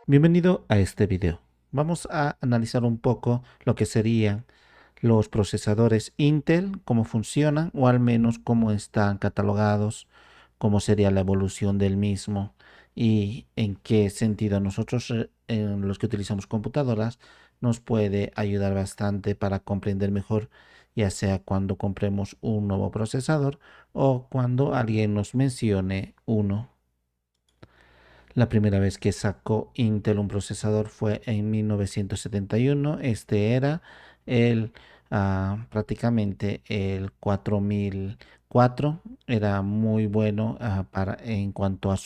Bienvenido a este video. Vamos a analizar un poco lo que serían los procesadores Intel, cómo funcionan o al menos cómo están catalogados, cómo sería la evolución del mismo y en qué sentido nosotros, en los que utilizamos computadoras, nos puede ayudar bastante para comprender mejor, ya sea cuando compremos un nuevo procesador o cuando alguien nos mencione uno. La primera vez que sacó Intel un procesador fue en 1971. Este era el prácticamente el 4004. Era muy bueno en cuanto a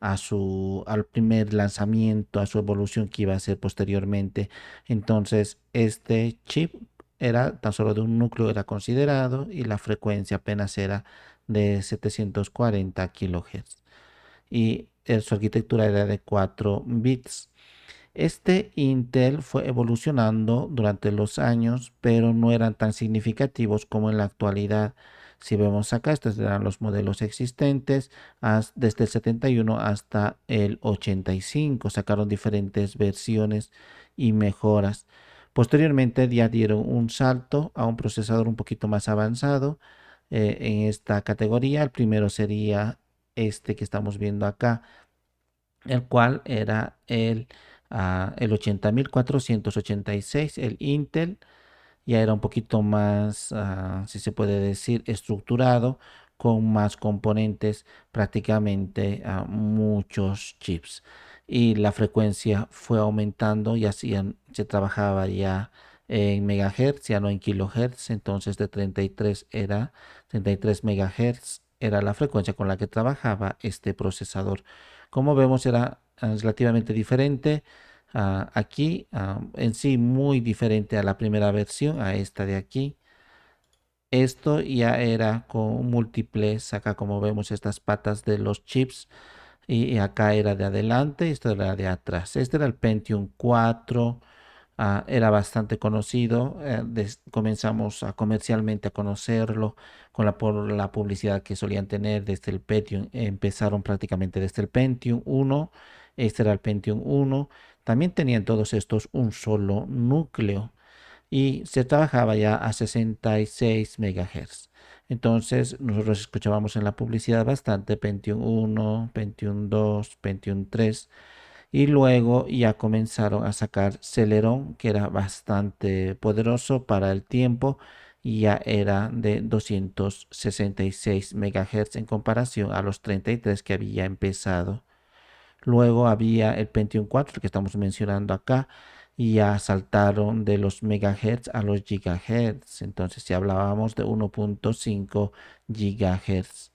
al primer lanzamiento, a su evolución que iba a ser posteriormente. Entonces, este chip era tan solo de un núcleo, era considerado, y la frecuencia apenas era de 740 kHz y su arquitectura era de 4 bits. Este Intel fue evolucionando durante los años, pero no eran tan significativos como en la actualidad. Si vemos acá, estos eran los modelos existentes desde el 71 hasta el 85. Sacaron diferentes versiones y mejoras. Posteriormente ya dieron un salto a un procesador un poquito más avanzado en esta categoría. El primero sería este que estamos viendo acá, el cual era el 80.486, el Intel. Ya era un poquito más, si se puede decir, estructurado, con más componentes, prácticamente muchos chips. Y la frecuencia fue aumentando y así se trabajaba ya en megahertz, ya no en kilohertz. Entonces de 33 megahertz era la frecuencia con la que trabajaba este procesador. Como vemos, era relativamente diferente. Aquí en sí muy diferente a la primera versión, a esta de aquí. Esto ya era con múltiples, acá como vemos estas patas de los chips, y acá era de adelante, esto era de atrás. Este era el Pentium 4. Era bastante conocido. Comenzamos comercialmente a conocerlo por la publicidad que solían tener desde el Pentium. Empezaron prácticamente desde el Pentium 1. Este era el Pentium 1. También tenían todos estos un solo núcleo y se trabajaba ya a 66 MHz. Entonces nosotros escuchábamos en la publicidad bastante Pentium 1, Pentium 2, Pentium 3, y luego ya comenzaron a sacar Celeron, que era bastante poderoso para el tiempo y ya era de 266 MHz en comparación a los 33 que había empezado. Luego había el Pentium 4, que estamos mencionando acá, y ya saltaron de los megahertz a los gigahertz. Entonces ya hablábamos de 1.5 gigahertz.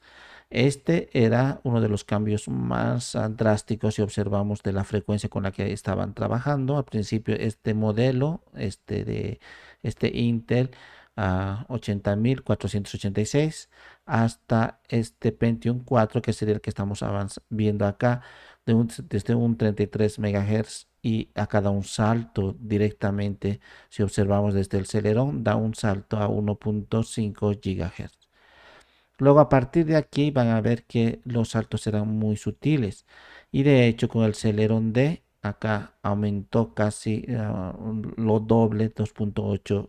Este era uno de los cambios más drásticos si observamos de la frecuencia con la que estaban trabajando. Al principio este modelo, este Intel 80.486, hasta este Pentium 4, que sería el que estamos viendo acá, desde un 33 MHz, y acá da un salto directamente. Si observamos desde el Celeron, da un salto a 1.5 GHz. Luego, a partir de aquí van a ver que los saltos serán muy sutiles, y de hecho con el Celeron D acá aumentó casi lo doble, 2.8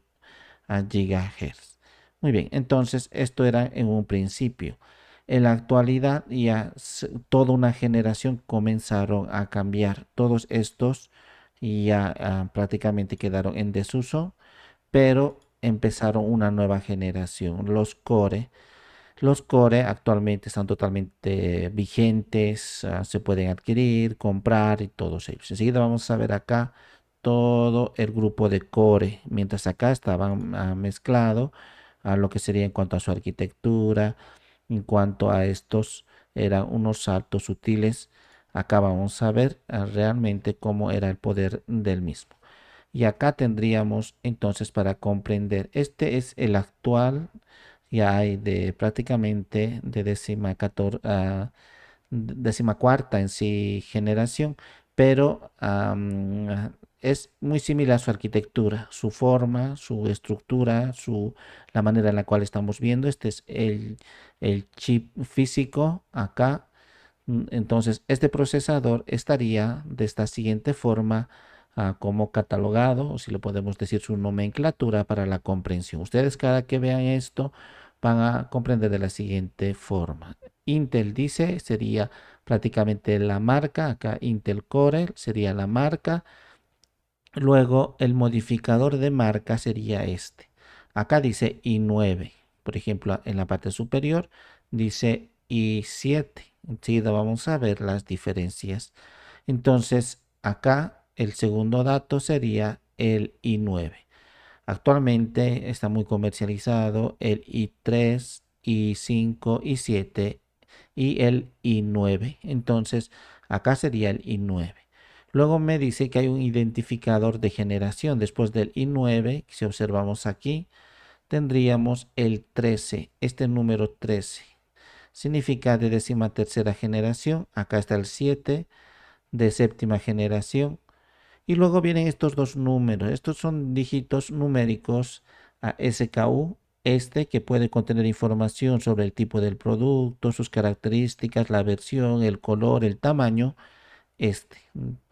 GHz. Muy bien, entonces esto era en un principio. En la actualidad ya toda una generación comenzaron a cambiar. Todos estos ya prácticamente quedaron en desuso, pero empezaron una nueva generación, los Core. Los Core actualmente están totalmente vigentes, se pueden adquirir, comprar y todos ellos. Enseguida vamos a ver acá todo el grupo de Core, mientras acá estaban mezclado a lo que sería en cuanto a su arquitectura, en cuanto a estos eran unos saltos sutiles. Acá vamos a ver realmente cómo era el poder del mismo. Y acá tendríamos entonces, para comprender, este es el actual, ya hay de prácticamente de décima cuarta en sí generación, pero es muy similar a su arquitectura, su forma, su estructura, la manera en la cual estamos viendo. Este es el chip físico acá Entonces, este procesador estaría de esta siguiente forma como catalogado, o si le podemos decir su nomenclatura para la comprensión. Ustedes cada que vean esto van a comprender de la siguiente forma. Intel dice sería prácticamente la marca, acá Intel Core sería la marca, luego el modificador de marca sería este. Acá dice i9, por ejemplo en la parte superior dice i7. Enseguida vamos a ver las diferencias. Entonces acá el segundo dato sería el i9. Actualmente está muy comercializado el i3, i5, i7 y el i9. Entonces, acá sería el i9. Luego me dice que hay un identificador de generación. Después del i9, si observamos aquí, tendríamos el 13, este número 13. Significa de 13ª generación. Acá está el 7 de 7ª generación. Y luego vienen estos dos números. Estos son dígitos numéricos a SKU, este que puede contener información sobre el tipo del producto, sus características, la versión, el color, el tamaño. Este.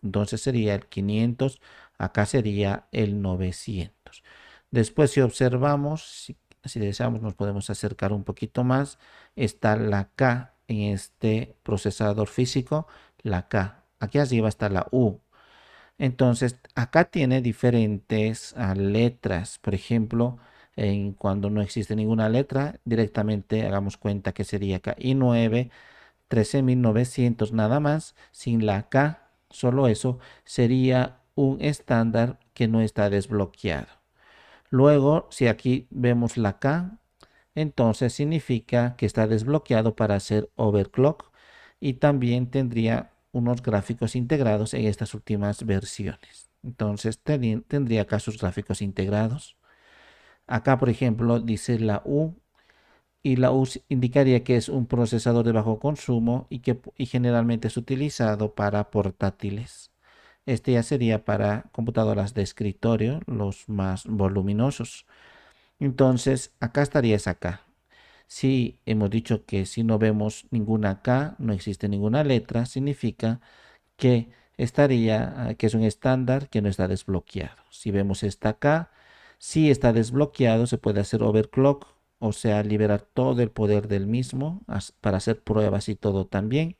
Entonces sería el 500, acá sería el 900. Después si observamos, si deseamos nos podemos acercar un poquito más, está la K en este procesador físico, la K. Aquí arriba está la U. Entonces, acá tiene diferentes letras. Por ejemplo, cuando no existe ninguna letra, directamente hagamos cuenta que sería acá i9, 13.900 nada más, sin la K, solo eso, sería un estándar que no está desbloqueado. Luego, si aquí vemos la K, entonces significa que está desbloqueado para hacer overclock y también tendría unos gráficos integrados en estas últimas versiones. Entonces tendría acá sus gráficos integrados. Acá, por ejemplo, dice la U y la U indicaría que es un procesador de bajo consumo y generalmente es utilizado para portátiles. Este ya sería para computadoras de escritorio, los más voluminosos. Entonces, acá estaría esa K. Si hemos dicho que si no vemos ninguna K, no existe ninguna letra, significa que estaría, que es un estándar que no está desbloqueado. Si vemos esta K, si está desbloqueado, se puede hacer overclock, o sea, liberar todo el poder del mismo para hacer pruebas y todo también.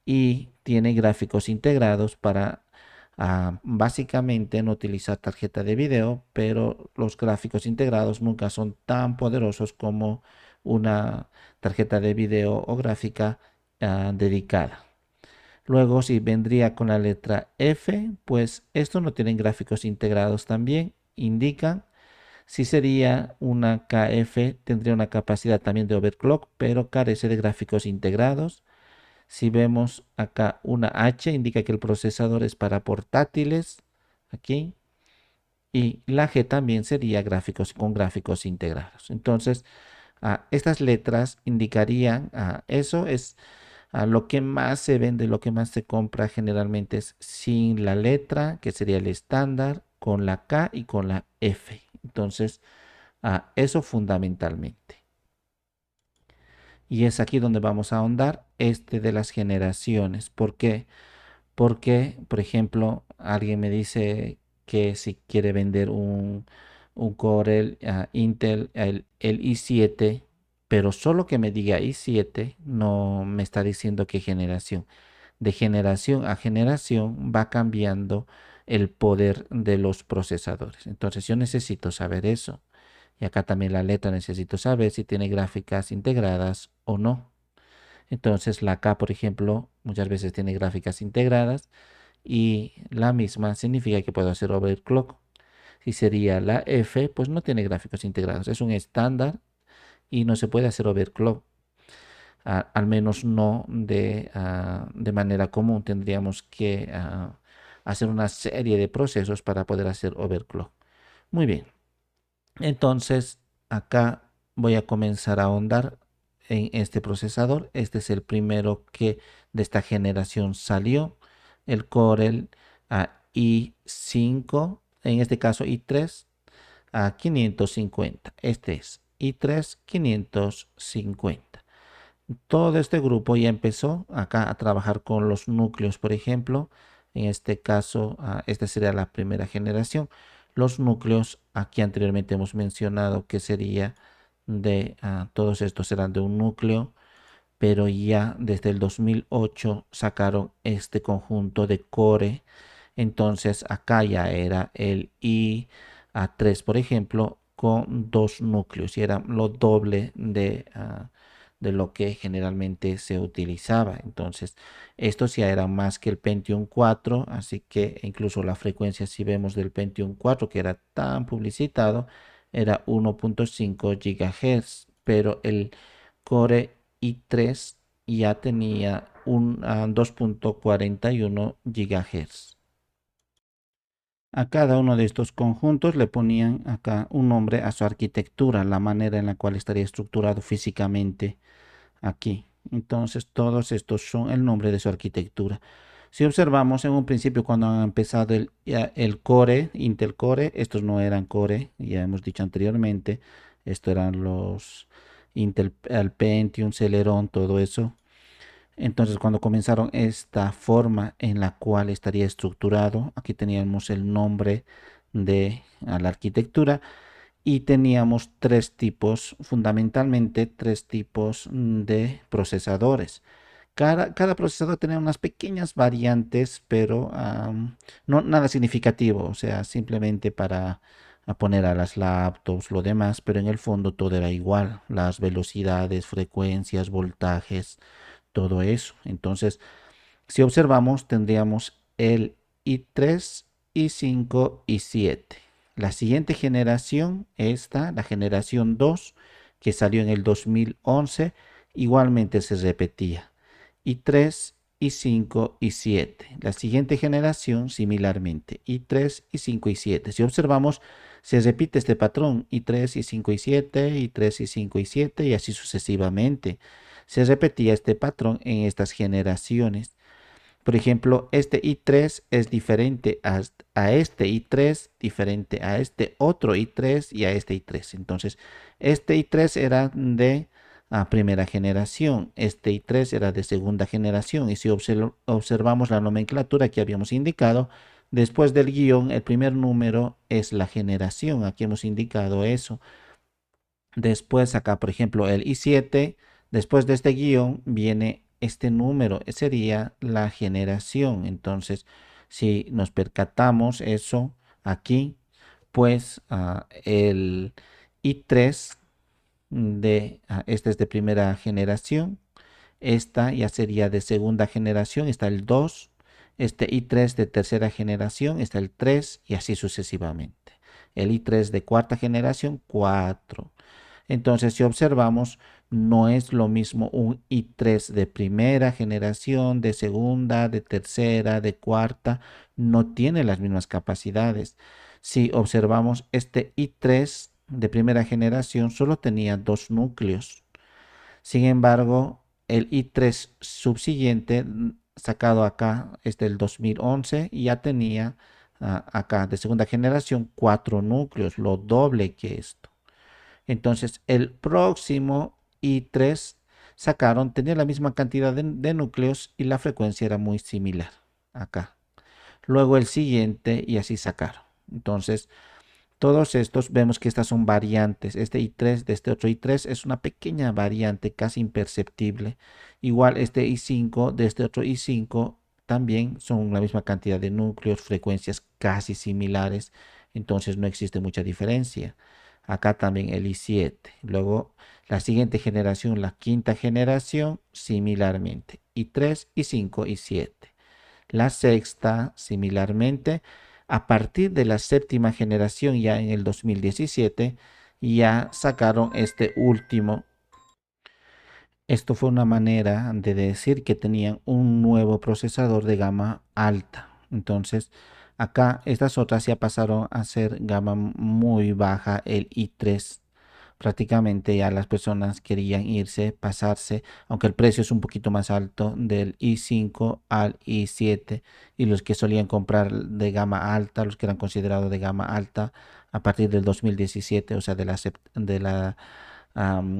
Y tiene gráficos integrados para básicamente no utilizar tarjeta de video, pero los gráficos integrados nunca son tan poderosos como una tarjeta de video o gráfica dedicada. Luego, si vendría con la letra F, pues estos no tienen gráficos integrados también, indican. Si sería una KF, tendría una capacidad también de overclock, pero carece de gráficos integrados. Si vemos acá una H, indica que el procesador es para portátiles, aquí. Y la G también sería gráficos con gráficos integrados. Entonces, estas letras indicarían, eso es lo que más se vende, lo que más se compra generalmente es sin la letra, que sería el estándar, con la K y con la F. Entonces, eso fundamentalmente. Y es aquí donde vamos a ahondar este de las generaciones. ¿Por qué? Porque, por ejemplo, alguien me dice que si quiere vender un Core Intel, el i7, pero solo que me diga i7, no me está diciendo qué generación. De generación a generación va cambiando el poder de los procesadores. Entonces yo necesito saber eso. Y acá también la letra necesito saber si tiene gráficas integradas o no. Entonces la K, por ejemplo, muchas veces tiene gráficas integradas y la misma significa que puedo hacer overclock. Si sería la F, pues no tiene gráficos integrados. Es un estándar y no se puede hacer overclock. Al menos no de manera común. Tendríamos que hacer una serie de procesos para poder hacer overclock. Muy bien. Entonces, acá voy a comenzar a ahondar en este procesador. Este es el primero que de esta generación salió. El Corel i5, en este caso i3 550. Este es i3 550. Todo este grupo ya empezó acá a trabajar con los núcleos, por ejemplo. En este caso, esta sería la primera generación. Los núcleos, aquí anteriormente hemos mencionado que sería todos estos eran de un núcleo, pero ya desde el 2008 sacaron este conjunto de core. Entonces acá ya era el IA3, por ejemplo, con dos núcleos y era lo doble de lo que generalmente se utilizaba. Entonces, estos ya eran más que el Pentium 4, así que incluso la frecuencia, si vemos del Pentium 4, que era tan publicitado, era 1.5 GHz, pero el Core i3 ya tenía un 2.41 GHz. A cada uno de estos conjuntos le ponían acá un nombre a su arquitectura, la manera en la cual estaría estructurado físicamente aquí. Entonces todos estos son el nombre de su arquitectura. Si observamos en un principio cuando han empezado el Core, Intel Core, estos no eran Core, ya hemos dicho anteriormente, estos eran los Intel el Pentium, Celeron, todo eso. Entonces, cuando comenzaron esta forma en la cual estaría estructurado, aquí teníamos el nombre de la arquitectura y teníamos tres tipos, fundamentalmente tres tipos de procesadores. Cada procesador tenía unas pequeñas variantes, pero no nada significativo, o sea, simplemente para poner a las laptops, lo demás, pero en el fondo todo era igual, las velocidades, frecuencias, voltajes, todo eso. Entonces, si observamos, tendríamos el i3, i5 y 7. La siguiente generación, esta, la generación 2, que salió en el 2011, igualmente se repetía. i3, i5 y 7. La siguiente generación, similarmente, i3, i5 y 7. Si observamos, se repite este patrón, i3, i5 y 7, i3, i5 y 7, y así sucesivamente. Se repetía este patrón en estas generaciones. Por ejemplo, este i3 es diferente a este i3, diferente a este otro i3 y a este i3. Entonces, este i3 era de primera generación, este i3 era de segunda generación. Y si observamos la nomenclatura que habíamos indicado, después del guión, el primer número es la generación. Aquí hemos indicado eso. Después acá, por ejemplo, el i7, después de este guión viene este número, sería la generación. Entonces, si nos percatamos eso aquí, pues el i3 este es de primera generación, esta ya sería de segunda generación, está el 2, este i3 de tercera generación, está el 3 y así sucesivamente. El i3 de cuarta generación, 4. Entonces, si observamos, no es lo mismo un i3 de primera generación, de segunda, de tercera, de cuarta, no tiene las mismas capacidades. Si observamos, este i3 de primera generación solo tenía dos núcleos. Sin embargo, el i3 subsiguiente, sacado acá, es del 2011, y ya tenía acá de segunda generación cuatro núcleos, lo doble que esto. Entonces, el próximo i3 sacaron, tenía la misma cantidad de núcleos y la frecuencia era muy similar acá. Luego el siguiente y así sacaron. Entonces, todos estos vemos que estas son variantes. Este i3 de este otro i3 es una pequeña variante casi imperceptible. Igual este i5 de este otro i5 también son la misma cantidad de núcleos, frecuencias casi similares. Entonces no existe mucha diferencia. Acá también el i7. Luego la siguiente generación, la quinta generación, similarmente. i3, i5, i7. La sexta, similarmente, a partir de la séptima generación, ya en el 2017, ya sacaron este último. Esto fue una manera de decir que tenían un nuevo procesador de gama alta. Entonces, acá estas otras ya pasaron a ser gama muy baja, el i3. Prácticamente ya las personas querían irse, pasarse, aunque el precio es un poquito más alto, del i5 al i7, y los que solían comprar de gama alta, los que eran considerados de gama alta a partir del 2017, o sea,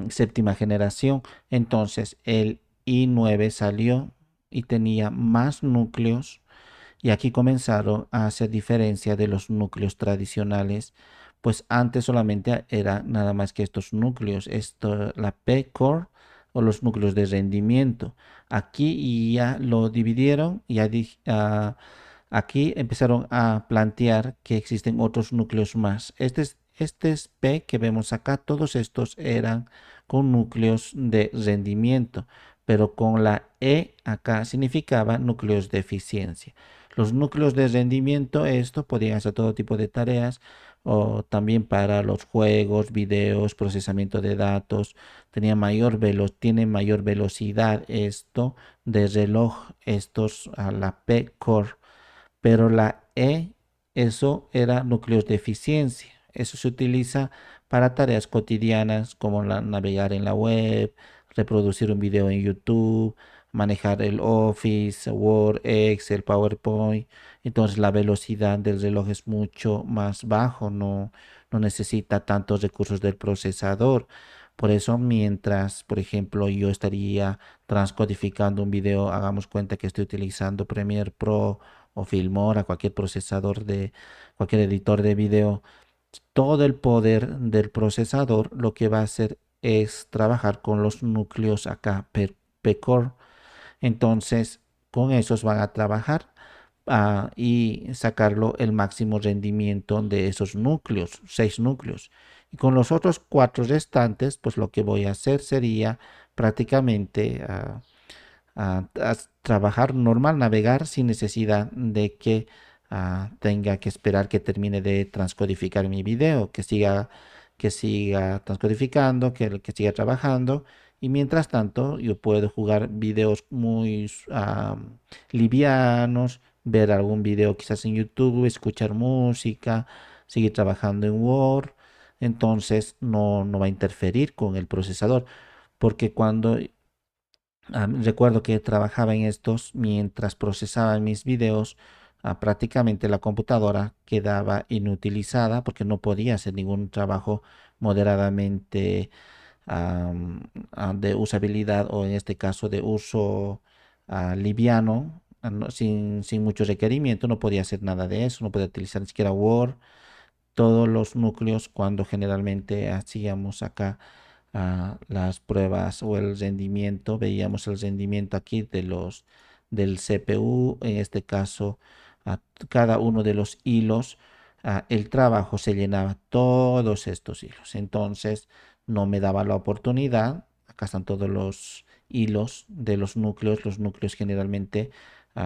séptima generación. Entonces el i9 salió y tenía más núcleos y aquí comenzaron a hacer diferencia de los núcleos tradicionales, pues antes solamente era nada más que estos núcleos, la P-Core o los núcleos de rendimiento. Aquí ya lo dividieron, aquí empezaron a plantear que existen otros núcleos más. Este es P que vemos acá, todos estos eran con núcleos de rendimiento, pero con la E acá significaba núcleos de eficiencia. Los núcleos de rendimiento, esto podían hacer todo tipo de tareas o también para los juegos, videos, procesamiento de datos. Tiene mayor velocidad esto de reloj, estos a la P-Core, pero la E, eso era núcleos de eficiencia. Eso se utiliza para tareas cotidianas como navegar en la web, reproducir un video en YouTube, manejar el Office, Word, Excel, PowerPoint. Entonces la velocidad del reloj es mucho más bajo, no necesita tantos recursos del procesador. Por eso, mientras, por ejemplo, yo estaría transcodificando un video, hagamos cuenta que estoy utilizando Premiere Pro o Filmora, cualquier procesador cualquier editor de video, todo el poder del procesador lo que va a hacer es trabajar con los núcleos acá, P-Core. Entonces, con esos van a trabajar y sacarlo el máximo rendimiento de esos núcleos, 6 núcleos. Y con los otros 4 restantes, pues lo que voy a hacer sería prácticamente a trabajar normal, navegar sin necesidad de que tenga que esperar que termine de transcodificar mi video, que siga transcodificando, que siga trabajando. Y mientras tanto, yo puedo jugar videos muy livianos, ver algún video quizás en YouTube, escuchar música, seguir trabajando en Word. Entonces no va a interferir con el procesador, porque cuando recuerdo que trabajaba en estos mientras procesaba mis videos. Prácticamente la computadora quedaba inutilizada porque no podía hacer ningún trabajo moderadamente de usabilidad o en este caso de uso liviano, sin mucho requerimiento. No podía hacer nada de eso, no podía utilizar ni siquiera Word. Todos los núcleos cuando generalmente hacíamos acá las pruebas o el rendimiento, veíamos el rendimiento aquí del CPU, en este caso a cada uno de los hilos, el trabajo se llenaba todos estos hilos. Entonces no me daba la oportunidad. Acá están todos los hilos de los núcleos generalmente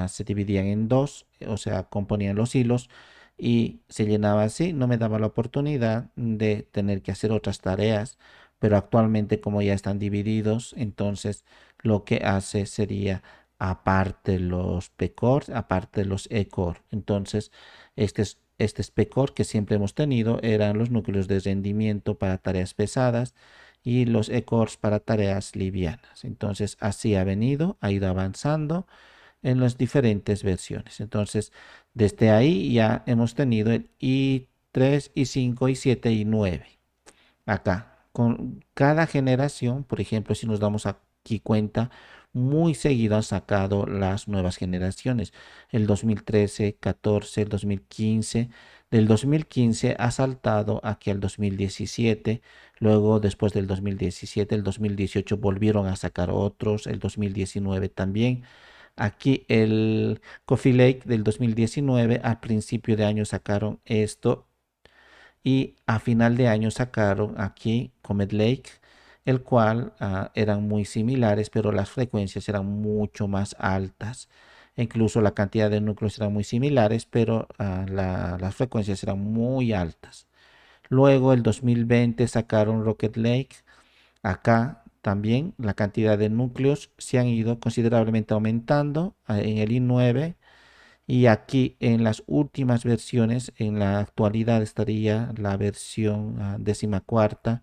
se dividían en dos, o sea, componían los hilos y se llenaba así, no me daba la oportunidad de tener que hacer otras tareas, pero actualmente como ya están divididos, entonces lo que hace sería aparte los P-Core, aparte los E-Core. Entonces, este es P-Core que siempre hemos tenido, eran los núcleos de rendimiento para tareas pesadas y los E-Cores para tareas livianas. Entonces, así ha ido avanzando en las diferentes versiones. Entonces, desde ahí ya hemos tenido el i3, i5, i7 y 9. Acá, con cada generación, por ejemplo, si nos damos aquí cuenta, muy seguido han sacado las nuevas generaciones. El 2013, 14, el 2015. Del 2015 ha saltado aquí al 2017. Luego, después del 2017, el 2018 volvieron a sacar otros. El 2019 también. Aquí el Coffee Lake del 2019, al principio de año sacaron esto y a final de año sacaron aquí Comet Lake, el cual eran muy similares, pero las frecuencias eran mucho más altas. Incluso la cantidad de núcleos eran muy similares, pero las frecuencias eran muy altas. Luego el 2020 sacaron Rocket Lake. Acá también la cantidad de núcleos se han ido considerablemente aumentando en el i9 y aquí en las últimas versiones, en la actualidad estaría la versión 14ª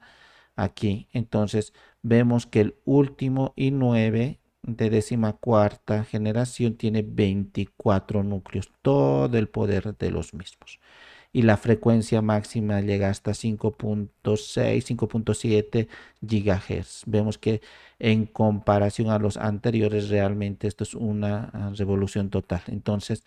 aquí. Entonces vemos que el último i9 de 14ª generación tiene 24 núcleos, todo el poder de los mismos. y la frecuencia máxima llega hasta 5.6, 5.7 GHz. Vemos que en comparación a los anteriores realmente esto es una revolución total. Entonces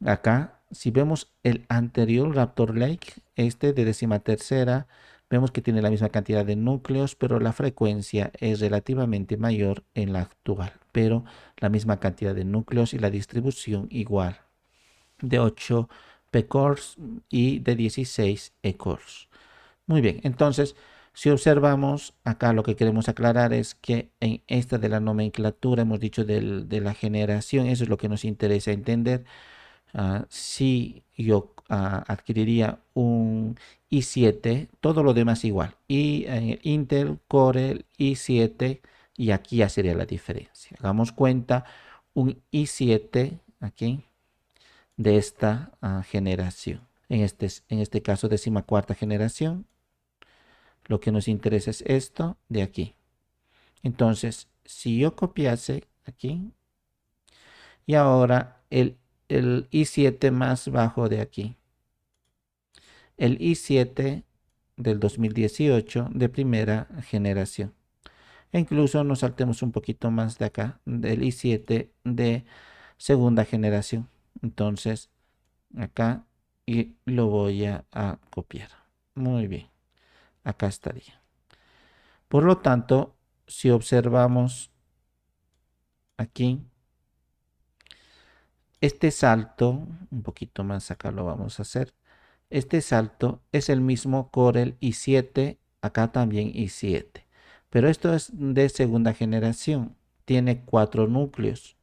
acá, si vemos el anterior Raptor Lake, este de 13ª, vemos que tiene la misma cantidad de núcleos, pero la frecuencia es relativamente mayor en la actual, pero la misma cantidad de núcleos y la distribución igual, de 8 p-cores y de 16 e-cores. Muy bien, entonces, si observamos acá, lo que queremos aclarar es que en esta de la nomenclatura hemos dicho de la generación, eso es lo que nos interesa entender. Si yo adquiriría un i7, todo lo demás igual. Y Intel Core i7, y aquí ya sería la diferencia. Hagamos cuenta, un i7 aquí de esta generación. En este caso, 14ª generación. Lo que nos interesa es esto de aquí. Entonces, si yo copiase aquí, y ahora el i7 más bajo de aquí, el i7 del 2018 de primera generación. E incluso nos saltemos un poquito más de acá, del i7 de segunda generación. Entonces, acá y lo voy a copiar. Muy bien, acá estaría. Por lo tanto, si observamos aquí, este salto, un poquito más acá lo vamos a hacer. Este salto es el mismo Corel i7, acá también i7. Pero esto es de segunda generación. Tiene 4 núcleos.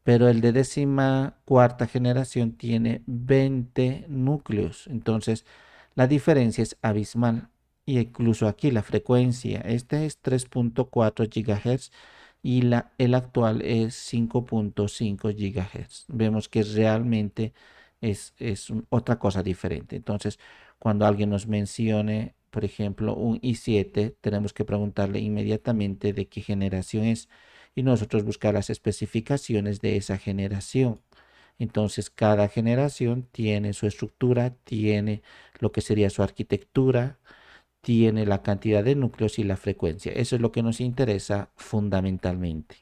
Pero el de 14ª generación tiene 20 núcleos. Entonces, la diferencia es abismal. Y incluso aquí la frecuencia, este es 3.4 GHz y el actual es 5.5 GHz. Vemos que realmente es otra cosa diferente. Entonces, cuando alguien nos mencione, por ejemplo, un i7, tenemos que preguntarle inmediatamente de qué generación es y nosotros buscar las especificaciones de esa generación. Entonces, cada generación tiene su estructura, tiene lo que sería su arquitectura, tiene la cantidad de núcleos y la frecuencia. Eso es lo que nos interesa fundamentalmente.